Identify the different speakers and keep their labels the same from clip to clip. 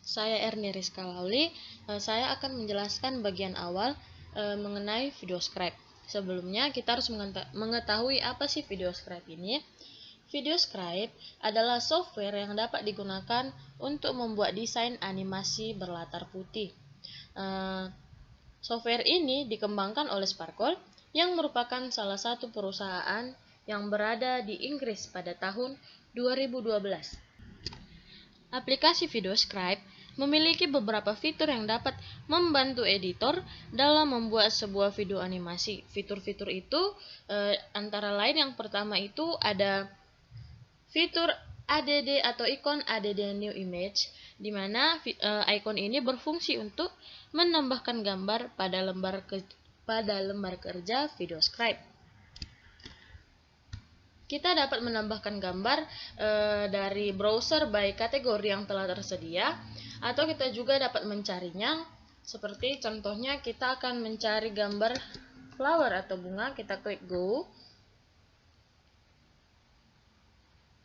Speaker 1: Saya Erni Rizka Lauli. Saya akan menjelaskan bagian awal mengenai VideoScribe. Sebelumnya kita harus mengetahui apa sih VideoScribe ini. VideoScribe adalah software yang dapat digunakan untuk membuat desain animasi berlatar putih. Software ini dikembangkan oleh Sparkle yang merupakan salah satu perusahaan yang berada di Inggris pada tahun 2012. Aplikasi VideoScribe memiliki beberapa fitur yang dapat membantu editor dalam membuat sebuah video animasi. Fitur-fitur itu antara lain yang pertama itu ada fitur ADD atau ikon ADD New Image, di mana ikon ini berfungsi untuk menambahkan gambar pada lembar kerja VideoScribe. Kita dapat menambahkan gambar dari browser baik kategori yang telah tersedia, atau kita juga dapat mencarinya. Seperti contohnya kita akan mencari gambar flower atau bunga, kita klik go.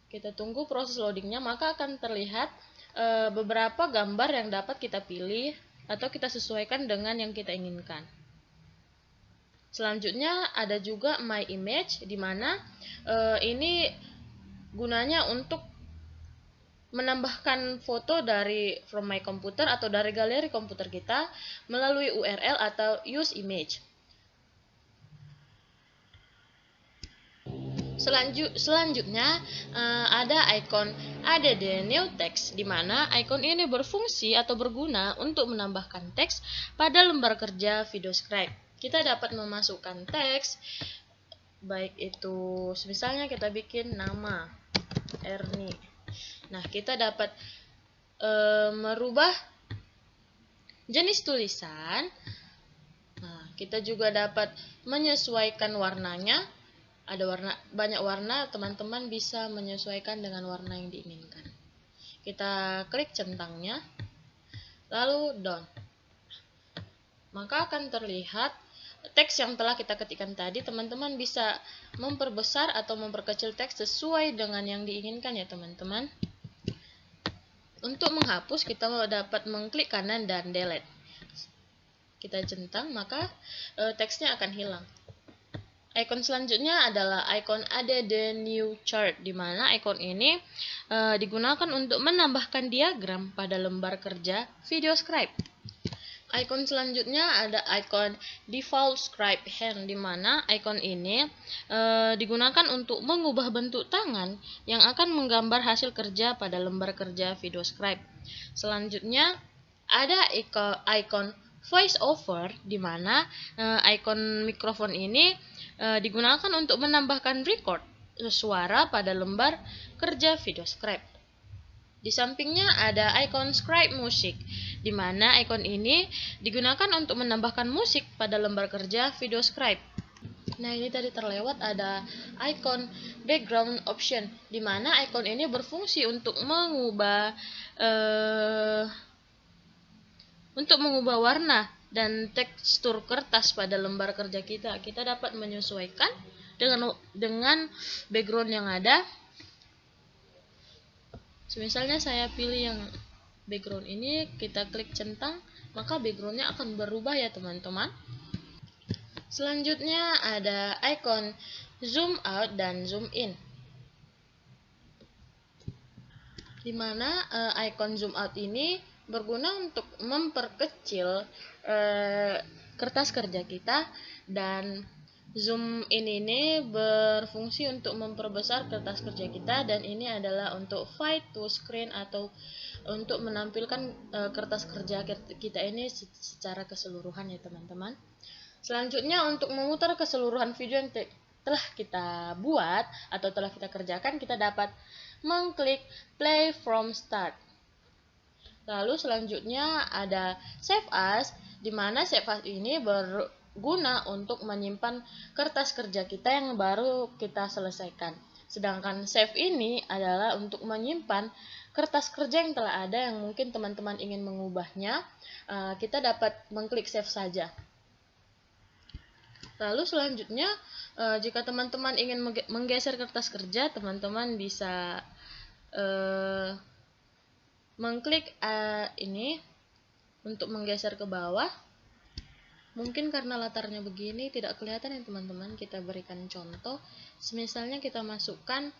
Speaker 1: Kita tunggu proses loadingnya, maka akan terlihat beberapa gambar yang dapat kita pilih atau kita sesuaikan dengan yang kita inginkan. Selanjutnya ada juga My Image, di mana ini gunanya untuk menambahkan foto dari from my computer atau dari galeri komputer kita melalui URL atau use image. Selanjutnya ada ikon ADD New Text, di mana ikon ini berfungsi atau berguna untuk menambahkan teks pada lembar kerja VideoScribe. Kita dapat memasukkan teks, baik itu misalnya kita bikin nama Erni. Nah, kita dapat merubah jenis tulisan. Nah, kita juga dapat menyesuaikan warnanya. Ada banyak warna, teman-teman bisa menyesuaikan dengan warna yang diinginkan. Kita klik centangnya, lalu done. Maka akan terlihat teks yang telah kita ketikkan tadi. Teman-teman bisa memperbesar atau memperkecil teks sesuai dengan yang diinginkan ya teman-teman. Untuk menghapus kita dapat mengklik kanan dan delete. Kita centang, maka teksnya akan hilang. Ikon selanjutnya adalah ikon ADD New Chart, di mana ikon ini digunakan untuk menambahkan diagram pada lembar kerja VideoScribe. Ikon selanjutnya ada ikon Default Scribe Hand, di mana ikon ini digunakan untuk mengubah bentuk tangan yang akan menggambar hasil kerja pada lembar kerja VideoScribe. Selanjutnya ada ikon Voice Over, di mana ikon mikrofon ini digunakan untuk menambahkan record suara pada lembar kerja VideoScribe. Di sampingnya ada ikon Scribe Music, di mana ikon ini digunakan untuk menambahkan musik pada lembar kerja VideoScribe. Nah, ini tadi terlewat ada ikon Background Option, di mana ikon ini berfungsi untuk mengubah warna dan tekstur kertas pada lembar kerja kita. Kita dapat menyesuaikan dengan background yang ada. Misalnya saya pilih yang background ini, kita klik centang, maka backgroundnya akan berubah ya teman-teman. Selanjutnya ada ikon zoom out dan zoom in, di mana ikon zoom out ini berguna untuk memperkecil kertas kerja kita, dan zoom in ini berfungsi untuk memperbesar kertas kerja kita, dan ini adalah untuk fade to screen atau untuk menampilkan kertas kerja kita ini secara keseluruhan ya teman-teman. Selanjutnya untuk memutar keseluruhan video yang telah kita buat atau telah kita kerjakan, kita dapat mengklik play from start. Lalu selanjutnya ada save as, di mana save as ini berguna untuk menyimpan kertas kerja kita yang baru kita selesaikan. Sedangkan save ini adalah untuk menyimpan kertas kerja yang telah ada yang mungkin teman-teman ingin mengubahnya. Kita dapat mengklik save saja. Lalu selanjutnya jika teman-teman ingin menggeser kertas kerja, teman-teman bisa mengklik ini untuk menggeser ke bawah. Mungkin karena latarnya begini tidak kelihatan ya teman-teman, kita berikan contoh. Misalnya kita masukkan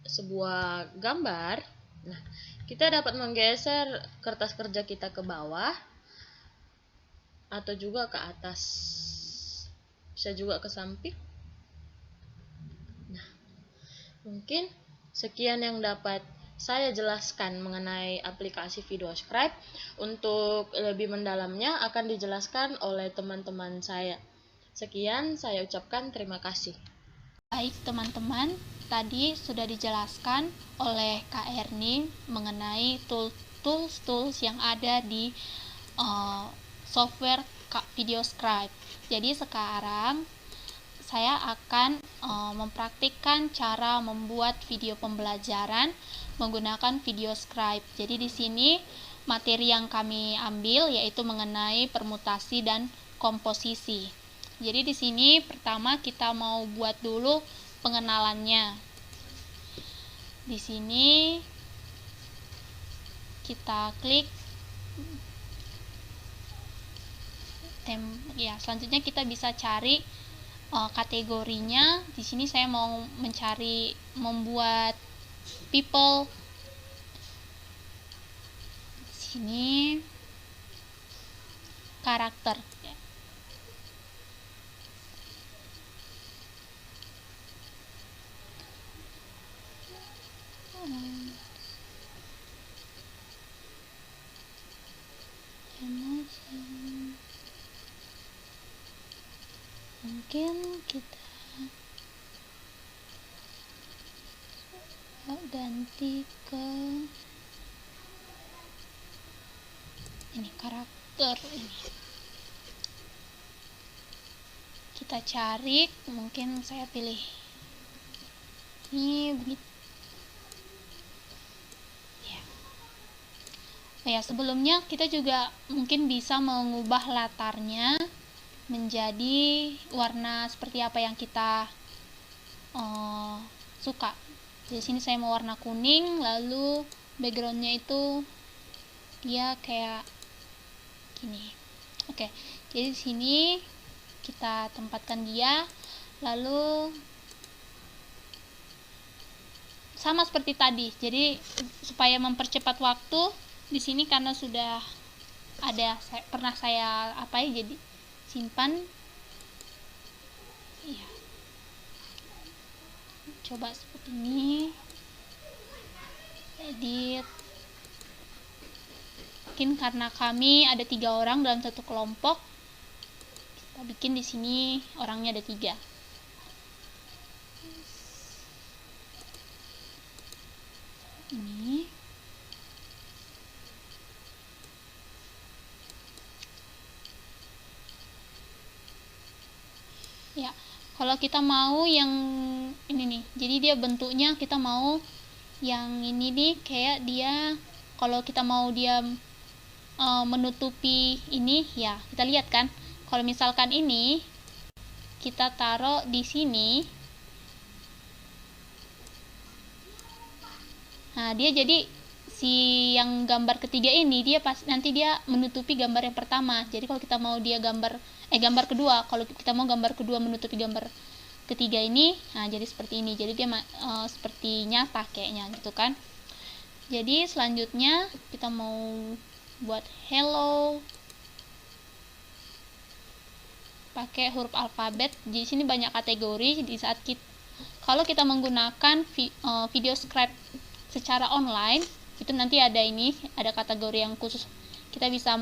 Speaker 1: sebuah gambar. Nah, kita dapat menggeser kertas kerja kita ke bawah atau juga ke atas. Bisa juga ke samping. Nah, mungkin sekian yang dapat saya jelaskan mengenai aplikasi VideoScribe. Untuk lebih mendalamnya akan dijelaskan oleh teman-teman saya. Sekian, saya ucapkan terima kasih.
Speaker 2: Baik teman-teman, tadi sudah dijelaskan oleh Kak Erni mengenai tools yang ada di software VideoScribe. Jadi sekarang saya akan mempraktikkan cara membuat video pembelajaran menggunakan VideoScribe. Jadi di sini materi yang kami ambil yaitu mengenai permutasi dan komposisi. Jadi di sini pertama kita mau buat dulu pengenalannya. Di sini kita klik selanjutnya kita bisa cari kategorinya. Di sini saya mau mencari membuat people. Di sini karakter. Mungkin kita ganti ke ini karakter ini. Kita cari, mungkin saya pilih ini begitu. Ya, sebelumnya kita juga mungkin bisa mengubah latarnya menjadi warna seperti apa yang kita suka. Di sini saya mau warna kuning, lalu backgroundnya itu dia kayak gini. Oke, jadi di sini kita tempatkan dia, lalu sama seperti tadi. Jadi supaya mempercepat waktu, di sini karena sudah ada pernah saya jadi simpan. Iya. Coba seperti ini. Edit. Mungkin karena kami ada 3 orang dalam satu kelompok, kita bikin di sini orangnya ada 3. Ini. Ya, kalau kita mau yang ini nih, jadi dia bentuknya kita mau yang ini nih, kayak dia kalau kita mau dia menutupi ini, ya kita lihat kan, kalau misalkan ini kita taruh di sini, nah dia jadi si yang gambar ketiga ini dia nanti dia menutupi gambar yang pertama. Jadi kalau kita mau dia gambar kedua, kalau kita mau gambar kedua menutupi gambar ketiga ini, nah jadi seperti ini. Jadi dia seperti nyata kayaknya gitu kan. Jadi selanjutnya kita mau buat hello pakai huruf alfabet. Di sini banyak kategori. Di saat kalau kita menggunakan VideoScribe secara online, itu nanti ada kategori yang khusus. Kita bisa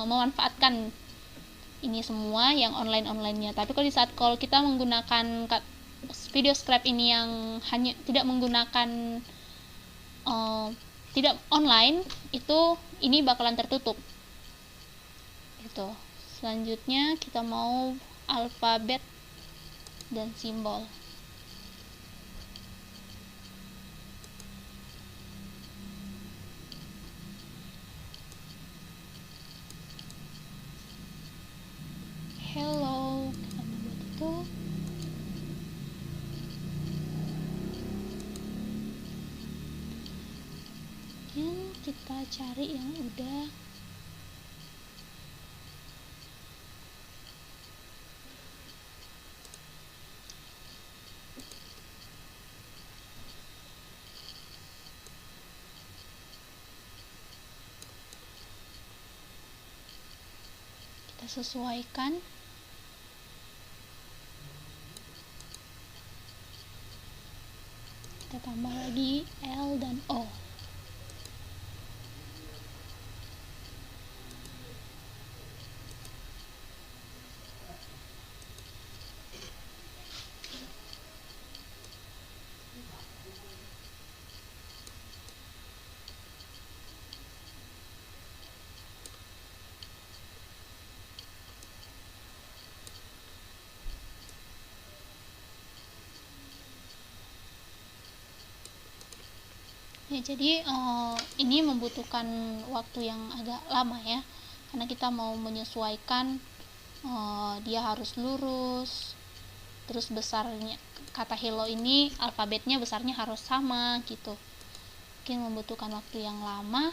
Speaker 2: memanfaatkan ini semua yang online-onlinenya. Tapi kalau kita menggunakan VideoScribe ini yang hanya tidak menggunakan tidak online, itu ini bakalan tertutup gitu. Selanjutnya kita mau alfabet dan simbol. Hello, kita buat itu. Dan kita cari yang udah. Kita sesuaikan. Kita tambah lagi L dan O. Ya, jadi ini membutuhkan waktu yang agak lama ya, karena kita mau menyesuaikan dia harus lurus, terus besarnya kata hello ini alfabetnya besarnya harus sama gitu, mungkin membutuhkan waktu yang lama.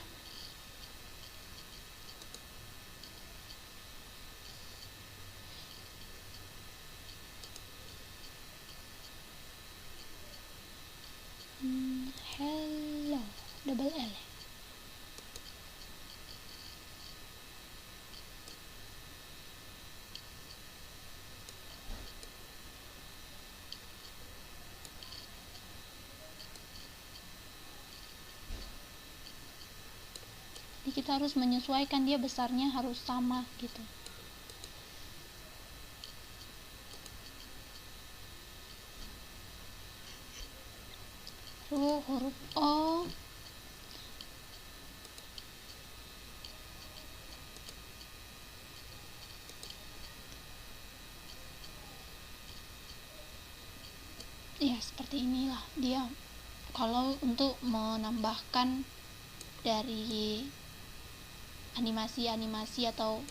Speaker 2: Hello double L. Jadi kita harus menyesuaikan, dia besarnya harus sama gitu. Lalu huruf O, ya seperti inilah dia. Kalau untuk menambahkan dari animasi atau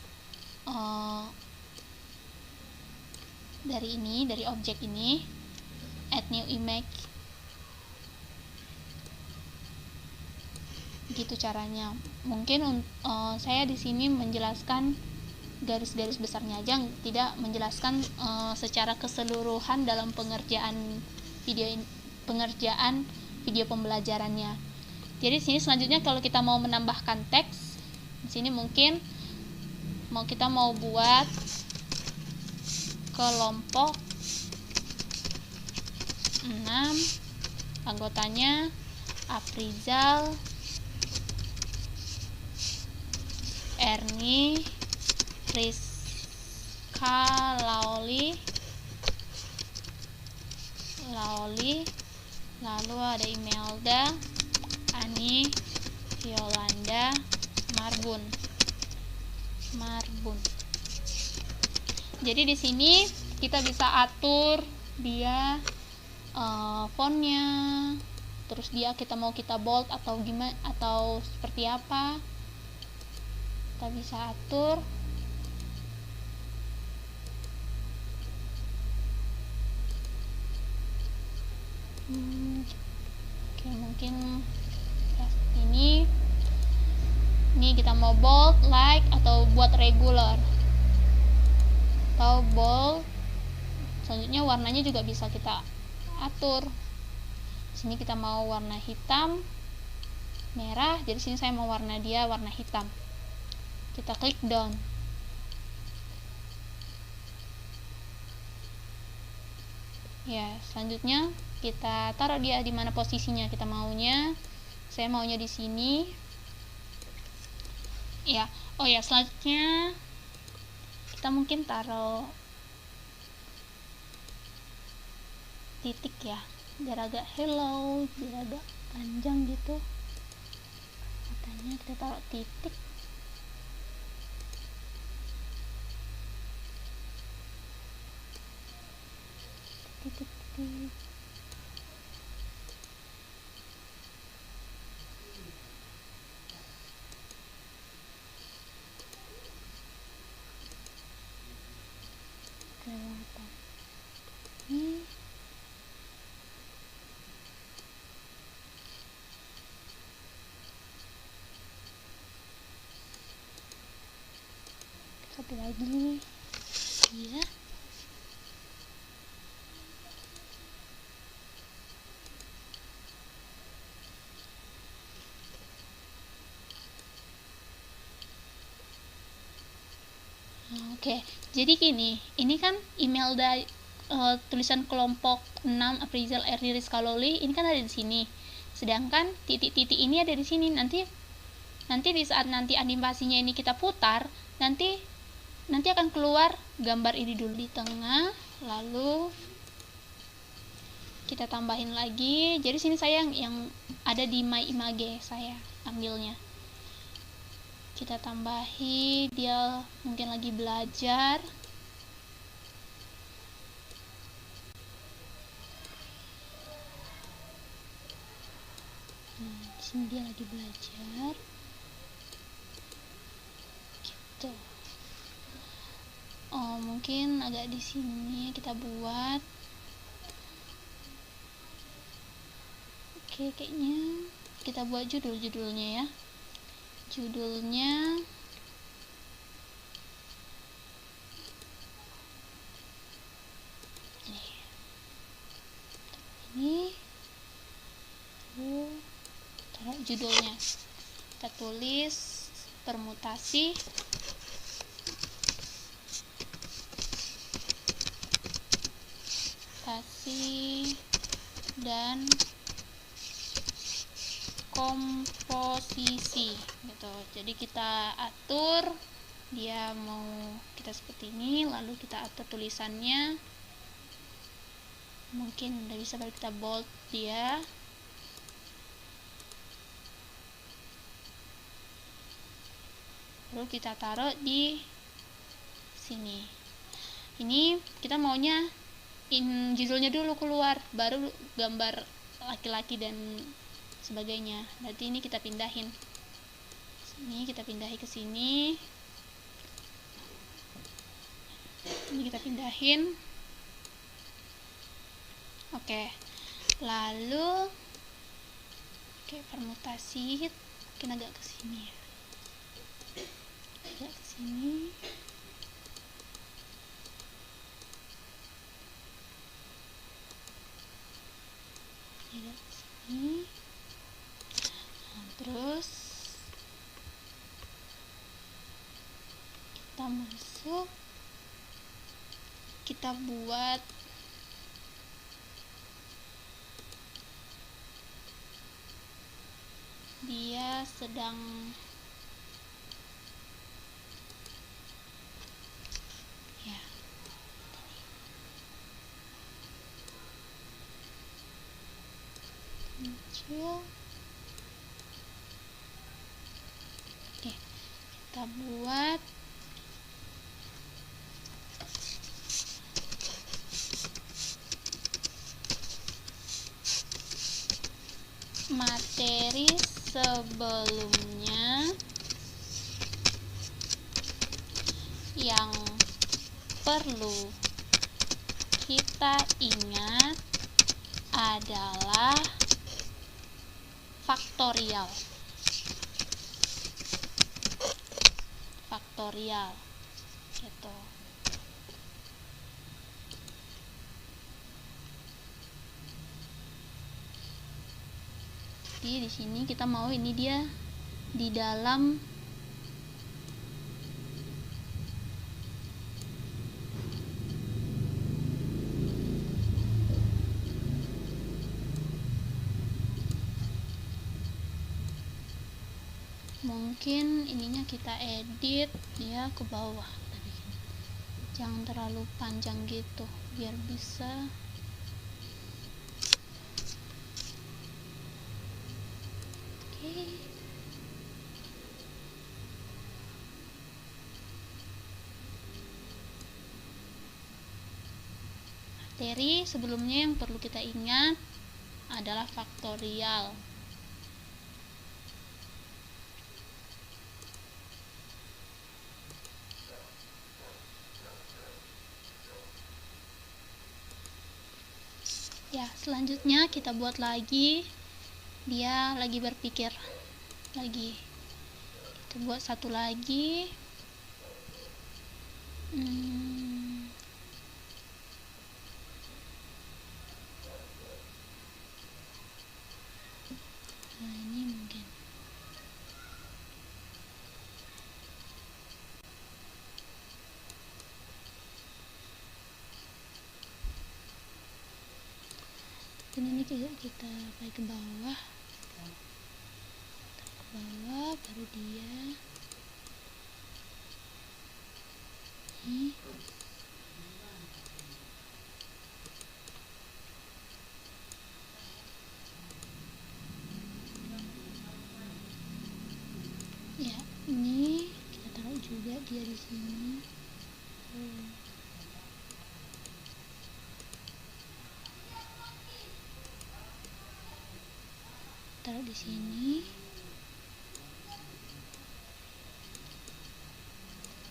Speaker 2: dari objek ini, add new image, gitu caranya. Mungkin saya di sini menjelaskan garis-garis besarnya aja, tidak menjelaskan secara keseluruhan dalam pengerjaan video pembelajarannya. Jadi sini selanjutnya kalau kita mau menambahkan teks, di sini mungkin kita mau buat kelompok 6, anggotanya Afrizal, Erni, Rizka, Laoli, lalu ada Imelda, Ani, Yolanda, Marbun. Jadi di sini kita bisa atur dia fontnya, terus dia kita bold atau gimana atau seperti apa, kita bisa atur. Oke, mungkin ini kita mau bold, like, atau buat regular atau bold. Selanjutnya warnanya juga bisa kita atur. Sini kita mau warna hitam, merah, jadi sini saya mau warna hitam. Kita klik down. Ya, selanjutnya kita taruh dia di mana posisinya kita maunya. Saya maunya di sini. Ya, oh ya, selanjutnya kita mungkin taruh titik ya, biar agak hello, biar agak panjang gitu. Katanya kita taruh titik. Kelihatan ini. satu lagi ya. Oke, jadi gini, ini kan email dari tulisan kelompok 6 appraisal Ernie Rizkaloli ini kan ada di sini. Sedangkan titik-titik ini ada di sini. Nanti di saat nanti animasinya ini kita putar, nanti akan keluar gambar ini dulu di tengah, lalu kita tambahin lagi. Jadi sini saya yang ada di My Image saya ambilnya. Kita tambahi, dia mungkin lagi belajar. Nah, di sini dia lagi belajar. Gitu. Oh, mungkin agak di sini kita buat. Oke, kayaknya kita buat judulnya ya. Judulnya ini taruh judulnya, kita tulis permutasi dan komposisi gitu. Jadi kita atur dia mau kita seperti ini, lalu kita atur tulisannya, mungkin udah bisa, baru kita bold dia. Lalu kita taruh di sini. Ini kita maunya judulnya dulu keluar, baru gambar laki-laki dan sebagainya. Berarti ini kita pindahin. Ini kita pindahin ke sini. Ini kita pindahin. Oke. Lalu permutasi mungkin agak ke sini ya. Agak ke sini. Agak ke sini. Terus kita masuk, kita buat dia sedang ya muncul. Oke, kita buat materi sebelumnya yang perlu kita ingat adalah faktorial gitu. Jadi di sini kita mau ini dia di dalam mungkin ininya kita edit dia ke bawah, jangan terlalu panjang gitu biar bisa materi sebelumnya yang perlu kita ingat adalah faktorial. Ya, selanjutnya kita buat lagi, dia lagi berpikir lagi, kita buat satu lagi. Nah, ini mungkin ini kita pakai ke bawah, baru dia ini ya, ini kita taruh juga dia di sini. Taruh di sini.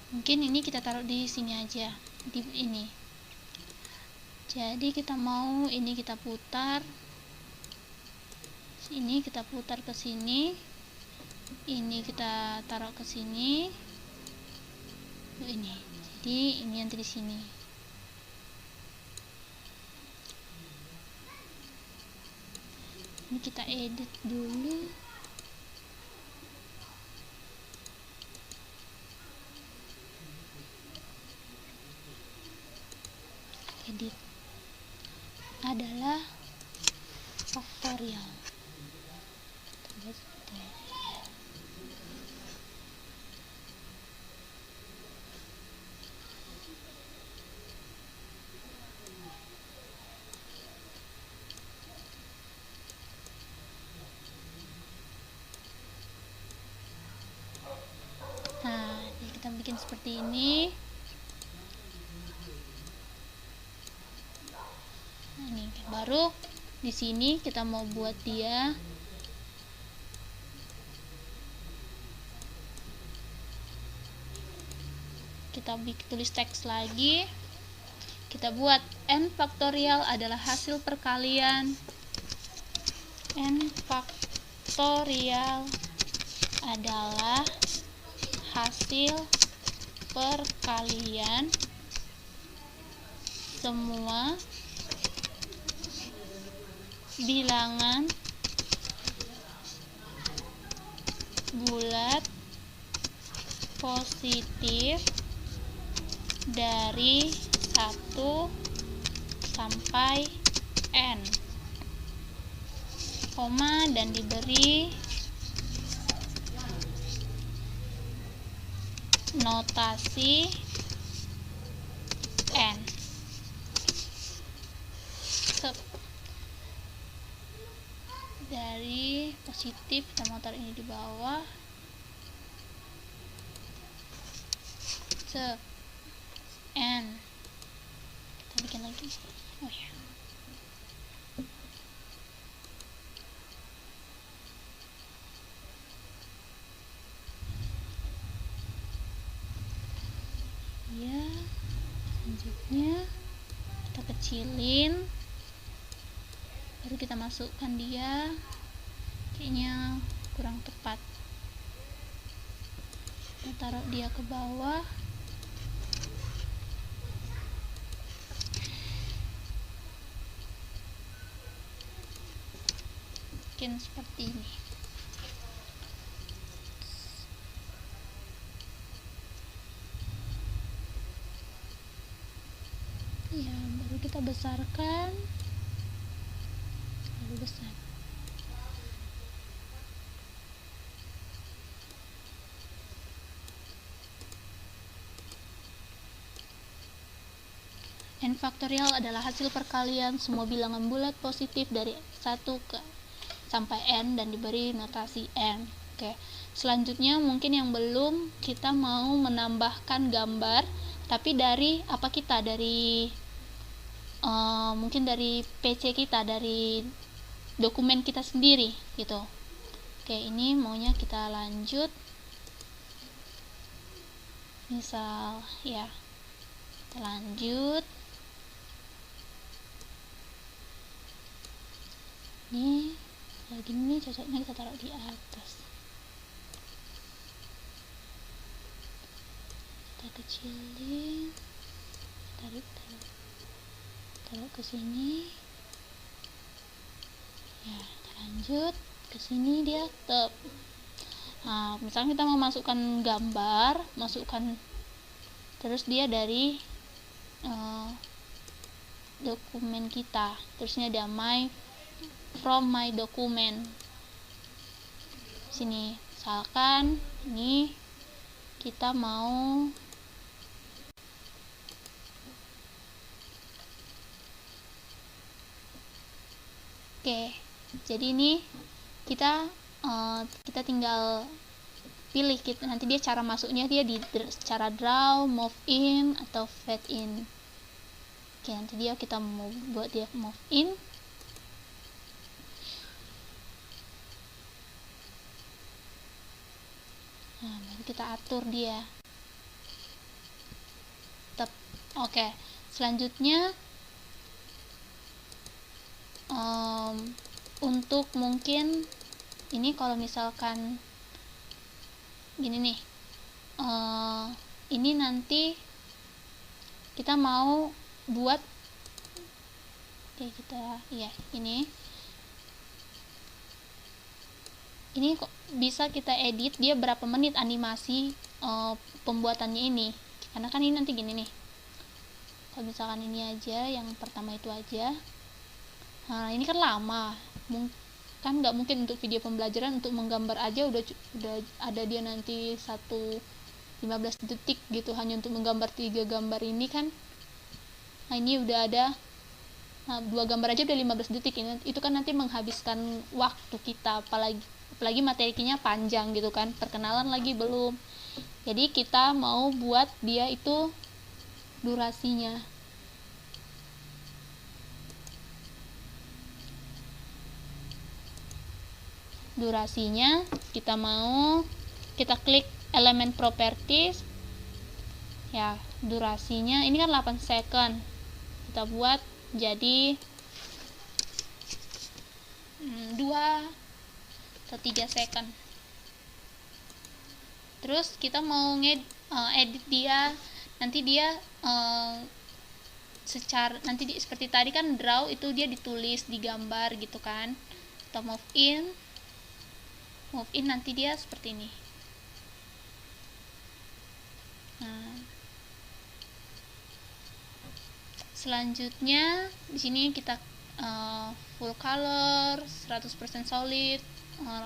Speaker 2: Mungkin ini kita taruh di sini aja, di ini. Jadi kita mau ini kita putar. Ini kita putar ke sini. Ini kita taruh ke sini. Ini. Jadi ini nanti di sini. Ini kita edit dulu. Edit adalah faktorial. Nah, jadi kita bikin seperti ini. Nah, ini baru di sini kita mau buat dia tulis teks lagi. Kita buat n faktorial adalah hasil perkalian. N faktorial adalah hasil perkalian semua bilangan bulat positif dari 1 sampai n, koma, dan diberi notasi n. Dari positif kita mau taruh ini di bawah. N. Kita bikin lagi. Oh ya. Ya, selanjutnya kita kecilin, baru kita masukkan dia. Kayaknya kurang tepat, kita taruh dia ke bawah. Mungkin seperti ini. Ya, baru kita besarkan, lalu besar. N faktorial adalah hasil perkalian semua bilangan bulat positif dari 1 sampai n dan diberi notasi n. Oke. Selanjutnya mungkin yang belum, kita mau menambahkan gambar, tapi dari apa kita, dari mungkin dari PC kita, dari dokumen kita sendiri gitu. Oke, ini maunya kita lanjut. Misal ya, kita lanjut. Ini lagi ini cocoknya kita taruh di atas. kita kecilin, taruh ke sini ya. Lanjut ke sini dia tetap. Nah, misalnya kita mau masukkan gambar, terus dia dari dokumen kita, terusnya ada from my document. Sini misalkan ini kita mau jadi ini kita tinggal pilih nanti dia cara masuknya, dia di cara draw, move in atau fade in. Nanti kita mau buat dia move in. Nah, baru kita atur dia. Oke. Selanjutnya untuk mungkin ini kalau misalkan gini nih, ini nanti kita mau buat ini kok bisa kita edit dia berapa menit animasi pembuatannya ini, karena kan ini nanti gini nih, kalau misalkan ini aja yang pertama itu aja, nah ini kan lama, kan nggak mungkin untuk video pembelajaran, untuk menggambar aja udah ada dia nanti 15 detik gitu hanya untuk menggambar 3 gambar ini kan. Nah ini udah ada 2 gambar aja udah 15 detik ini, itu kan nanti menghabiskan waktu kita, apalagi materinya panjang gitu kan, perkenalan lagi belum. Jadi kita mau buat dia itu durasinya. Kita klik elemen properties ya, durasinya ini kan 8 second, kita buat jadi 2 atau 3 second. Terus kita mau edit dia, nanti dia seperti tadi kan draw itu dia ditulis, digambar gitu kan. Kita move in nanti dia seperti ini. Nah, selanjutnya di sini kita full color 100% solid.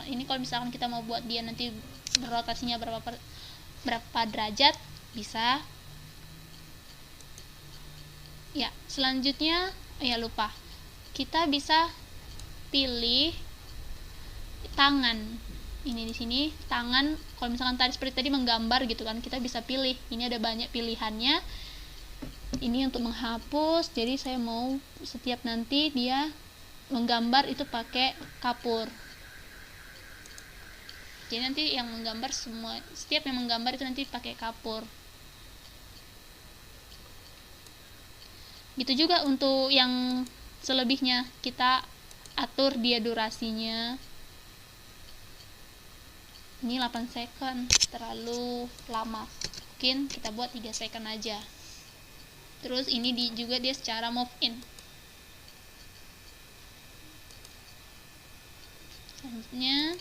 Speaker 2: Ini kalau misalkan kita mau buat dia nanti berotasinya berapa derajat bisa ya. Selanjutnya lupa, kita bisa pilih tangan. Ini di sini tangan, kalau misalkan tadi seperti tadi menggambar gitu kan, kita bisa pilih, ini ada banyak pilihannya. Ini untuk menghapus, jadi saya mau setiap nanti dia menggambar itu pakai kapur. Jadi nanti yang menggambar setiap yang menggambar itu nanti pakai kapur. Gitu juga untuk yang selebihnya, kita atur dia durasinya. Ini 8 second, terlalu lama, mungkin kita buat 3 second aja. Terus ini juga dia secara move in. Selanjutnya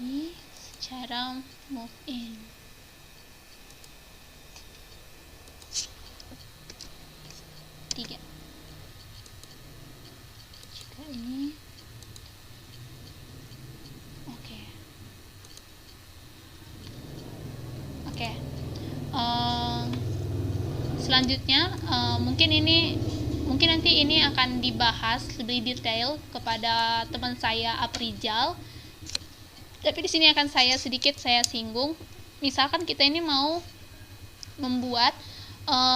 Speaker 2: ini secara move in. Tiga. Juga ini. Oke. Selanjutnya mungkin nanti ini akan dibahas lebih detail kepada teman saya Aprijal. Tapi di sini akan saya singgung. Misalkan kita ini mau membuat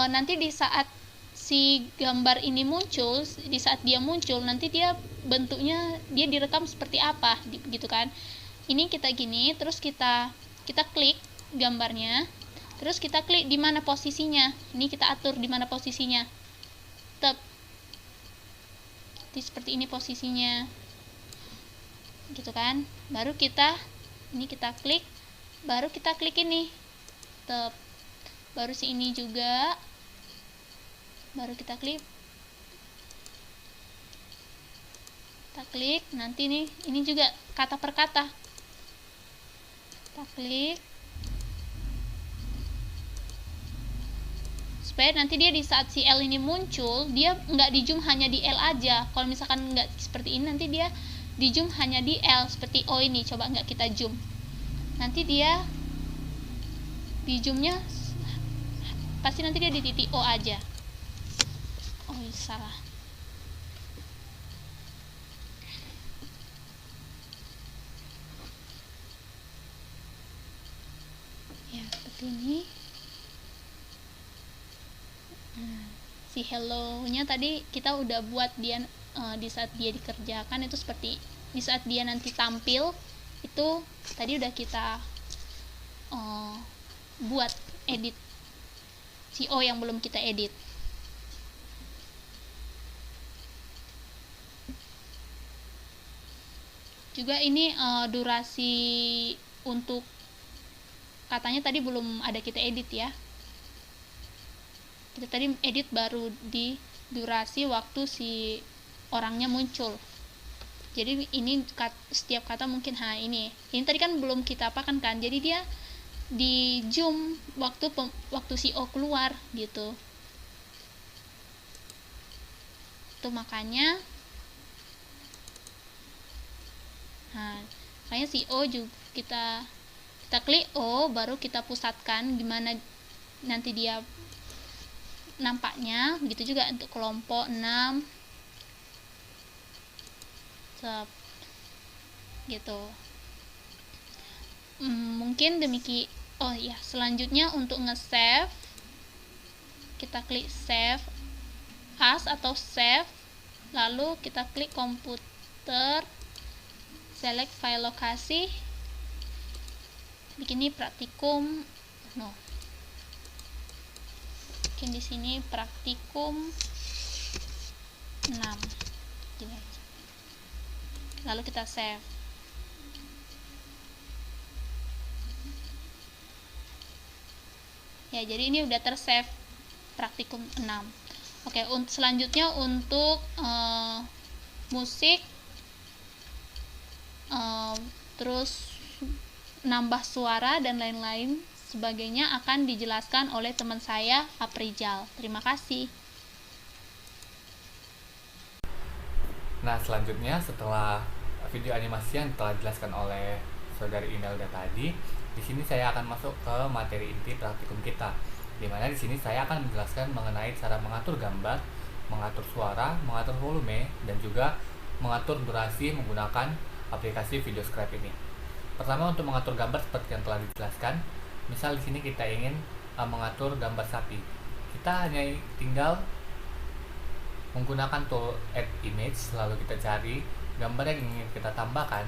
Speaker 2: nanti di saat si gambar ini muncul, nanti dia bentuknya dia direkam seperti apa gitu kan. Ini kita gini, terus kita klik gambarnya, terus kita klik di mana posisinya. Ini kita atur di mana posisinya. Seperti ini posisinya. Gitu kan. Baru kita klik, baru kita klik ini. baru si ini juga, baru kita klik, nanti nih ini juga kata per kata kita klik supaya nanti dia di saat si L ini muncul dia nggak di zoom hanya di L aja. Kalau misalkan nggak seperti ini nanti dia di zoom hanya di L seperti O ini. Coba nggak kita zoom, nanti dia di zoomnya pasti nanti dia di titik O aja. Oh salah. Ya seperti ini. Si hello nya tadi kita udah buat dia di saat dia dikerjakan itu seperti di saat dia nanti tampil itu tadi udah kita buat edit si O yang belum kita edit. Juga ini durasi untuk katanya tadi belum ada kita edit ya. Kita tadi edit baru di durasi waktu si orangnya muncul. Jadi ini setiap kata mungkin ini tadi kan belum kita apakan kan. Jadi dia di zoom waktu si O keluar gitu. Itu makanya si O juga kita klik O baru kita pusatkan gimana nanti dia nampaknya. Begitu juga untuk kelompok 6 gitu. Mungkin demikian. Oh ya, selanjutnya untuk nge-save kita klik save as atau save, lalu kita klik komputer, select file lokasi, bikin ini praktikum mungkin di sini praktikum 6 gini aja. Lalu kita save. Ya, jadi ini udah tersave praktikum 6. Oke, selanjutnya untuk musik terus nambah suara dan lain-lain sebagainya akan dijelaskan oleh teman saya Aprijal. Terima kasih.
Speaker 3: Nah, selanjutnya setelah video animasi yang telah dijelaskan oleh saudari Imelda tadi, di sini saya akan masuk ke materi inti praktikum kita. Di mana di sini saya akan menjelaskan mengenai cara mengatur gambar, mengatur suara, mengatur volume, dan juga mengatur durasi menggunakan aplikasi VideoScribe ini. Pertama, untuk mengatur gambar seperti yang telah dijelaskan. Misal di sini kita ingin mengatur gambar sapi. Kita hanya tinggal menggunakan tool add image, lalu kita cari gambar yang ingin kita tambahkan.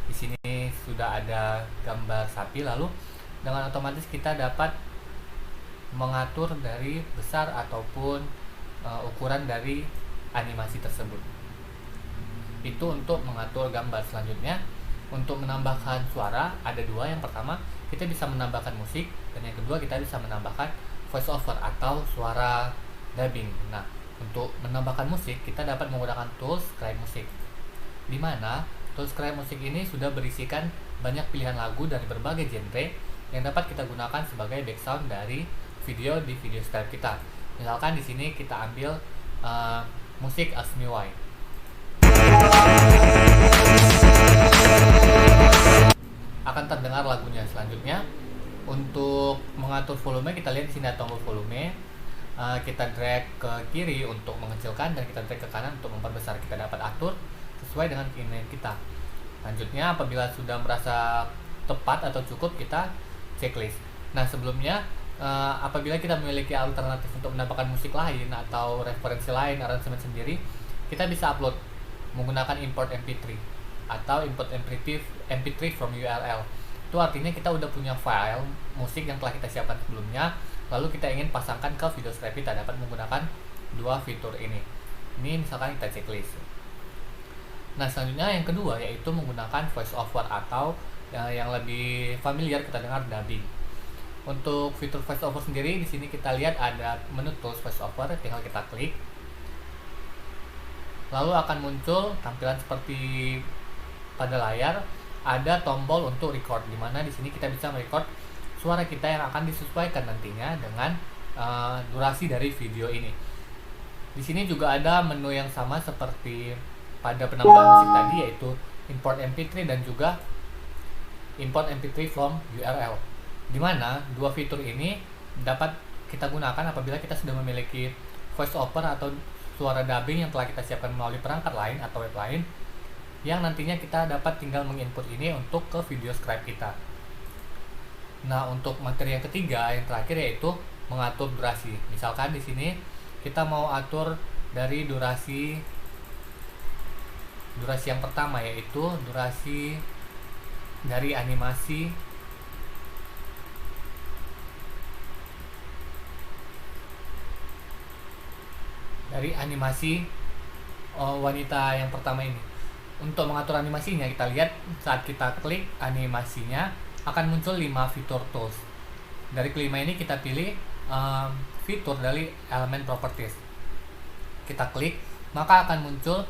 Speaker 3: Di sini sudah ada gambar sapi, lalu dengan otomatis kita dapat mengatur dari besar ataupun ukuran dari animasi tersebut. Itu untuk mengatur gambar. Selanjutnya, untuk menambahkan suara ada dua. Yang pertama, kita bisa menambahkan musik, dan yang kedua kita bisa menambahkan voice over atau suara dubbing. Nah, untuk menambahkan musik kita dapat menggunakan tools Scribe Music, di mana tools Scribe Music ini sudah berisikan banyak pilihan lagu dari berbagai genre yang dapat kita gunakan sebagai background dari video di VideoScribe kita. Misalkan di sini kita ambil musik Ask Me Why. Akan terdengar lagunya. Selanjutnya, untuk mengatur volume kita lihat di sini ada tombol volume. Kita drag ke kiri untuk mengecilkan dan kita drag ke kanan untuk memperbesar. Kita dapat atur sesuai dengan keinginan kita. Selanjutnya, apabila sudah merasa tepat atau cukup, kita checklist. Nah, sebelumnya apabila kita memiliki alternatif untuk menambahkan musik lain atau referensi lain, aransemen sendiri, kita bisa upload menggunakan import MP3 atau import MP3 from URL. Itu artinya kita udah punya file musik yang telah kita siapkan sebelumnya, lalu kita ingin pasangkan ke VideoScribe kita, dapat menggunakan dua fitur ini. Ini misalkan kita checklist. Nah, selanjutnya yang kedua yaitu menggunakan voice over atau yang lebih familiar kita dengar dubbing. Untuk fitur voiceover sendiri, di sini kita lihat ada menu tools voiceover, tinggal kita klik. Lalu akan muncul tampilan seperti pada layar, ada tombol untuk record, dimana di sini kita bisa merecord suara kita yang akan disesuaikan nantinya dengan durasi dari video ini. Di sini juga ada menu yang sama seperti pada penambahan musik tadi, yaitu import MP3 dan juga import MP3 from URL. Dimana dua fitur ini dapat kita gunakan apabila kita sudah memiliki voiceover atau suara dubbing yang telah kita siapkan melalui perangkat lain atau web lain, yang nantinya kita dapat tinggal menginput ini untuk ke video scribe kita. Nah, untuk materi yang ketiga, yang terakhir, yaitu mengatur durasi. Misalkan di sini kita mau atur dari durasi yang pertama, yaitu durasi dari animasi wanita yang pertama ini. Untuk mengatur animasinya, kita lihat saat kita klik animasinya akan muncul 5 fitur tools. Dari kelima ini kita pilih fitur dari elemen properties. Kita klik, maka akan muncul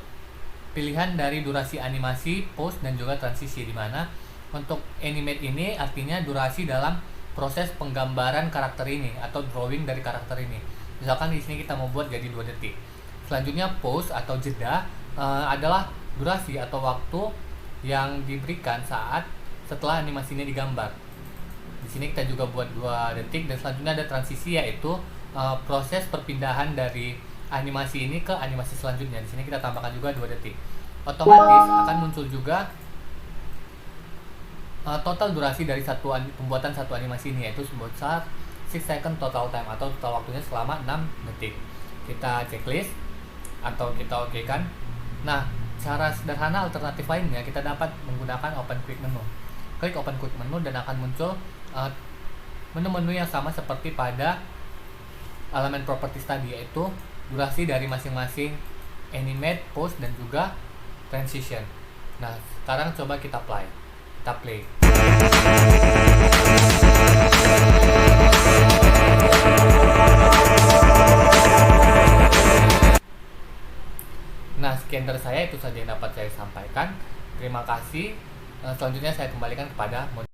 Speaker 3: pilihan dari durasi animasi, pause, dan juga transisi, dimana untuk animate ini artinya durasi dalam proses penggambaran karakter ini atau drawing dari karakter ini. Misalkan di sini kita mau buat jadi 2 detik. Selanjutnya pause atau jeda adalah durasi atau waktu yang diberikan setelah animasinya digambar. Di sini kita juga buat 2 detik, dan selanjutnya ada transisi, yaitu proses perpindahan dari animasi ini ke animasi selanjutnya. Di sini kita tambahkan juga 2 detik. Otomatis akan muncul juga total durasi dari pembuatan satu animasi ini, yaitu sebesar 6 second total time atau total waktunya selama 6 detik. Kita checklist atau kita oke kan. Nah, cara sederhana alternatif lainnya kita dapat menggunakan open quick menu. Klik open quick menu dan akan muncul menu-menu yang sama seperti pada elemen properties tadi, yaitu durasi dari masing-masing animate, pause, dan juga transition. Nah, sekarang coba kita play. Nah, sekian dari saya, itu saja yang dapat saya sampaikan. Terima kasih. Selanjutnya saya kembalikan kepada moderator.